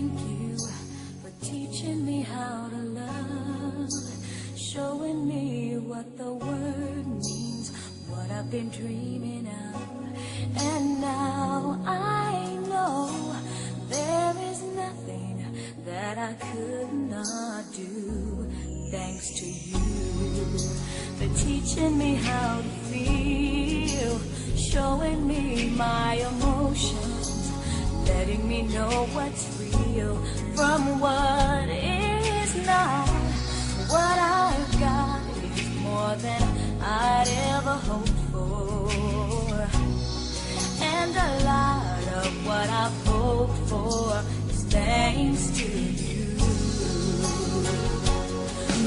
thank you for teaching me how to love, showing me what the word means, what I've been dreaming of. And now I know there is nothing that I could not do, thanks to you for teaching me how to feel, showing me my emotions, letting me know what's real from what is not. What I've got is more than I'd ever hoped for, and a lot of what I've hoped for is thanks to you.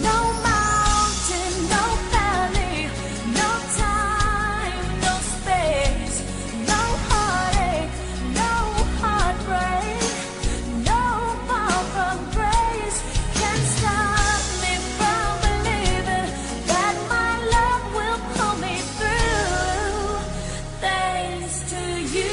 No mountain, no valley, no time, no space, no heartache, no heartbreak, no far from grace can stop me from believing that my love will pull me through, thanks to you.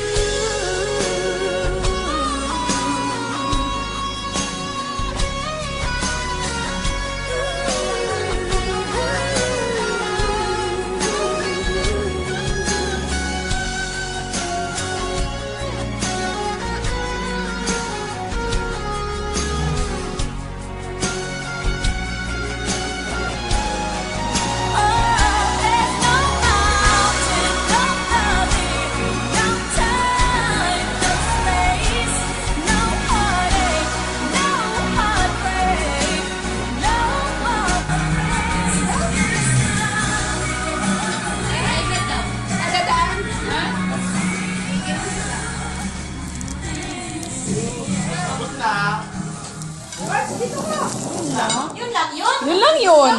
Yun lang yun.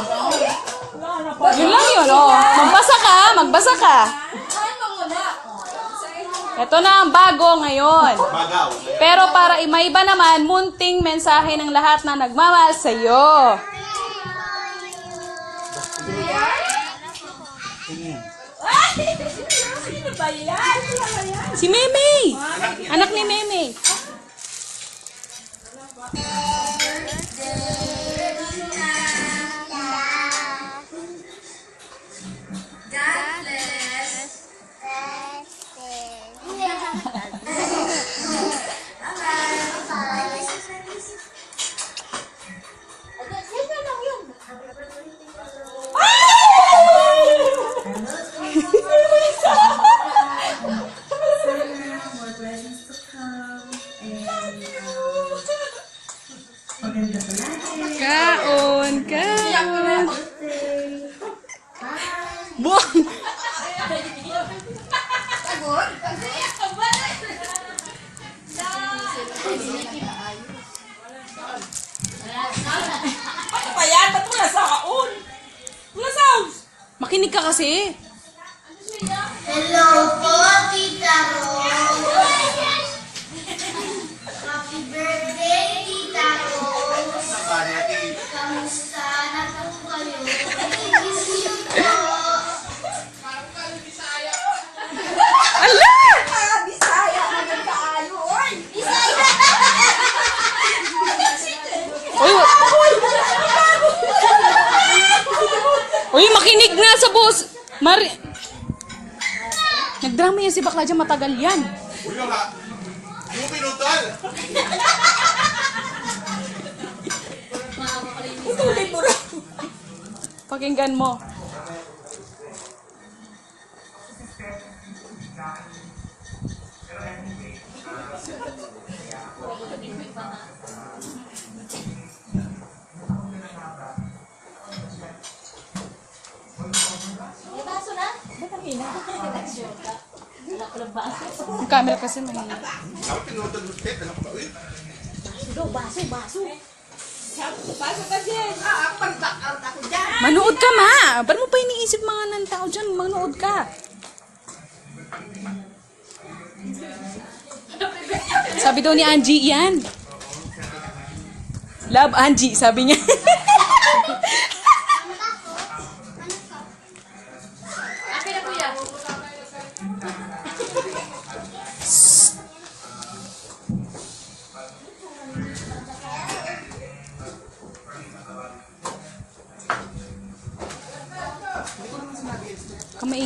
Yun lang yun, oh. Magbasa ka, magbasa ka. Ito na ang bago ngayon. Pero para maiba naman, munting mensahe ng lahat na nagmamahal sa iyo. Si Meme. Anak ni Meme. Kaon, kaon. Buang. Ano ba yan? Ba't wala sa kaon? Wala sauce. Makinig ka kasi. Hello po, Tita Rose. Happy birthday, Tita Rose. Kamusta na po kayo? I-miss you po. Ala! Bisaya ka ng kaayo, oy. Bisaya. Uy, uy, makinig na sa boss. Nagdrama yan si bakla dyan, matagal yan. Uy, ha? Yung pinutol! Utuloy mo rin. Pakinggan mo. Yung camera kasi mahina. Ako pinutol mo, Steph. Ano ka ba? Uy, Pasok ka dyan. Ako pag-back out ako dyan. Manood ka, ma! Ba't mo pa iniisip mga ng tao dyan? Manood ka. Sabi daw ni Angie, yan. Love Angie, sabi niya. Akin na kuya.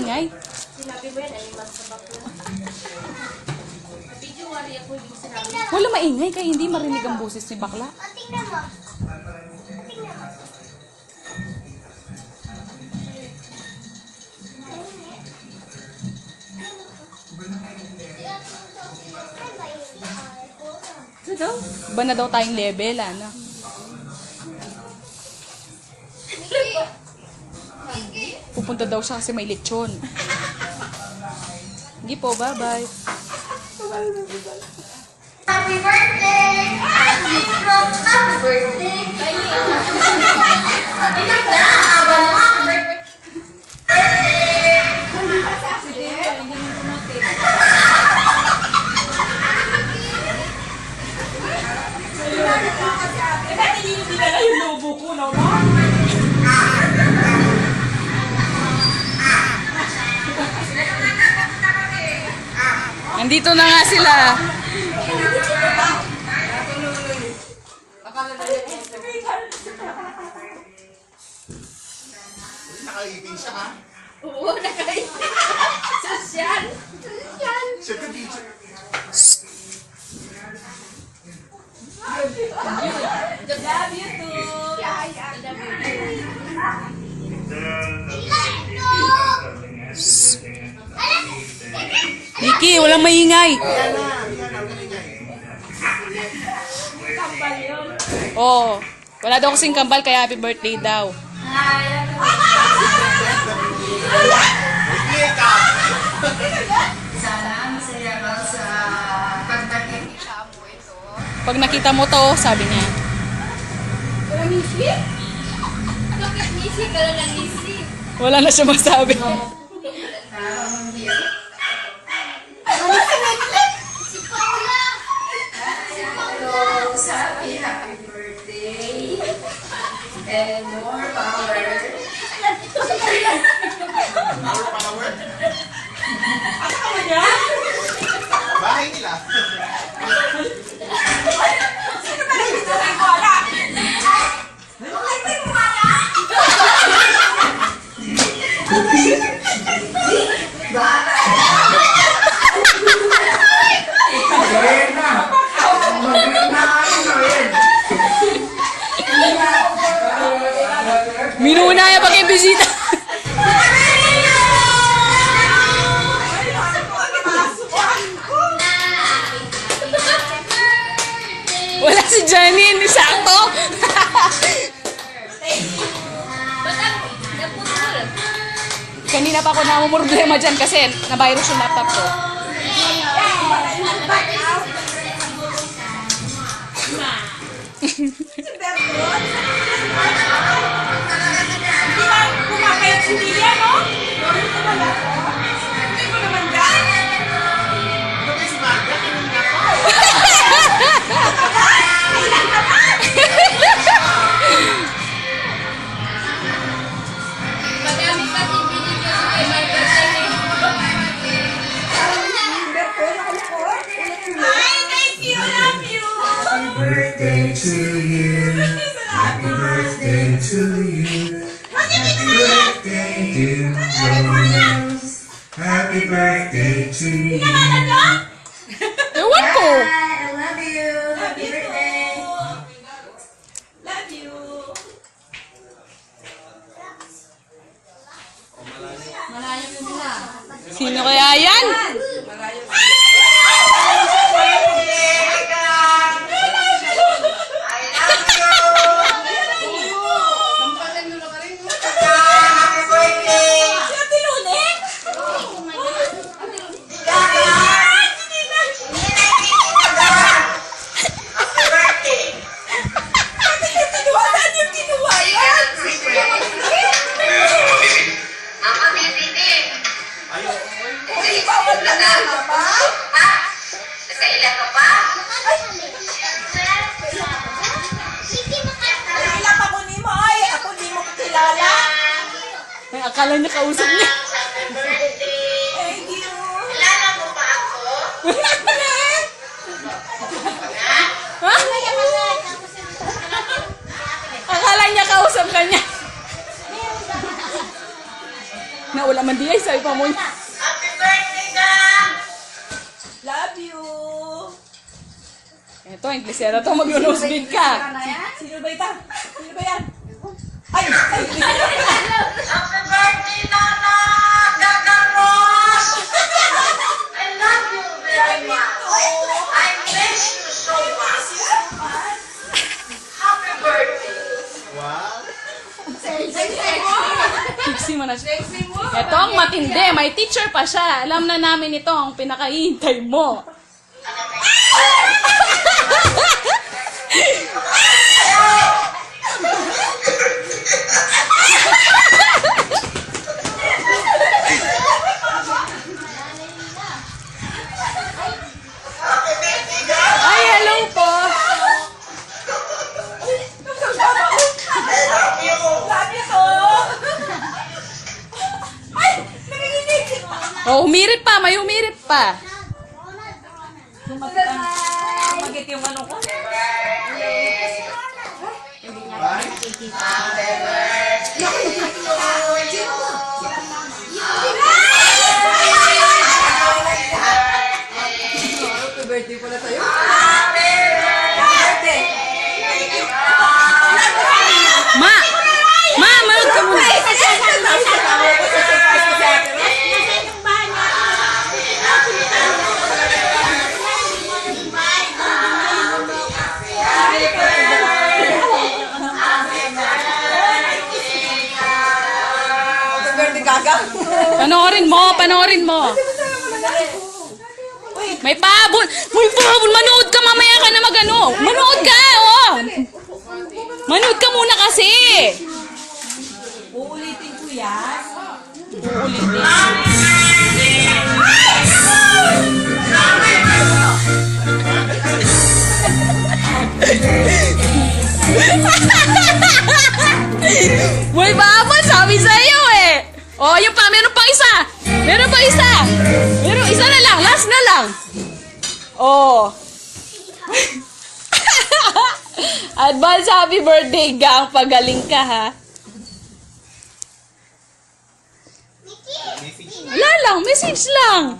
maingay. Sinabi mo yan, aliman sa bakla. Video wari ako yung sinabi. Wala maingay kaya hindi marinig ang boses ni bakla. O, tingnan mo. Tingnan mo. Ano daw? Iba na daw tayong level, ano? Pupunta daw siya kasi may lechon. Hindi po, bye-bye. Happy birthday! Happy birthday! Nandito na nga sila. Nakaipin siya, ha? Oo, nakain. Sosyal. Sosyal. Siyempre, teacher. Love you too. Vicky, walang maingay. Oo. Wala daw kasing kambal kaya happy birthday daw. Sana masaya ka sa pagkakita mo ito. Pag nakita mo to, sabi niya. Walang isip? Bakit isip ka lang ng isip? Wala na siya masabi. Si Paula! Si Paula! Sabi, happy birthday. And more power. Power, power. Bahay nila. Minuna niya pag ibisita. Wala si Janine, ni sakto. Ba't ang naputol? Kanina pa ako namumroblema dyan kasi na-virus yung laptop ko. Kumakayat si Tia, no? Hindi mo naman dyan. Madami pa binigyan ko kay my birthday. Ay, thank you. Love you. Happy birthday to you. Happy birthday to you. Happy birthday, dear Rose. Happy birthday to you. Ewan ko. I love you. Happy birthday. Love you. Sino kaya yan? Ilang ako ni mo. Ay, ako di mo kilala. Ay, akala niya kausap niya. Thank you. Ha? Akala niya kausap ka niya. Naula man di ay, sabi pa mo. Happy birthday, Dang! Love you! Ito, Inglesera to, mag-nose-bid ka. Sino ba ito? Sino ba yan? Ay! Ay! Happy birthday, Nana! Gagamos! I love you very much. I miss you so much. Happy birthday. Wow. Fixie mo na siya. Ito ang matindi, may teacher pa siya. Alam na namin ito ang pinakahihintay mo. Ay, hello po. Love you to! Ay! Nanginginig! Oh, humirit pa, may humirit pa. Magit yung ano ko. Happy birthday pala tayo. Happy birthday! Ma! Ma, manood ka muna. Happy birthday, Gaga. Panoorin mo, panoorin mo. May pahabol. May pahabol. Manood ka, mamaya ka na magano. Manood ka, oh. Manood ka muna kasi. Uulitin ko yan. May pahabol, sabi sa'yo eh. Oh, yung pa, meron pang isa. Meron pang isa. Meron, isa na lang. Last na lang. Oh. Advance happy birthday, gang. Pagaling ka, ha? Wala lang, message lang.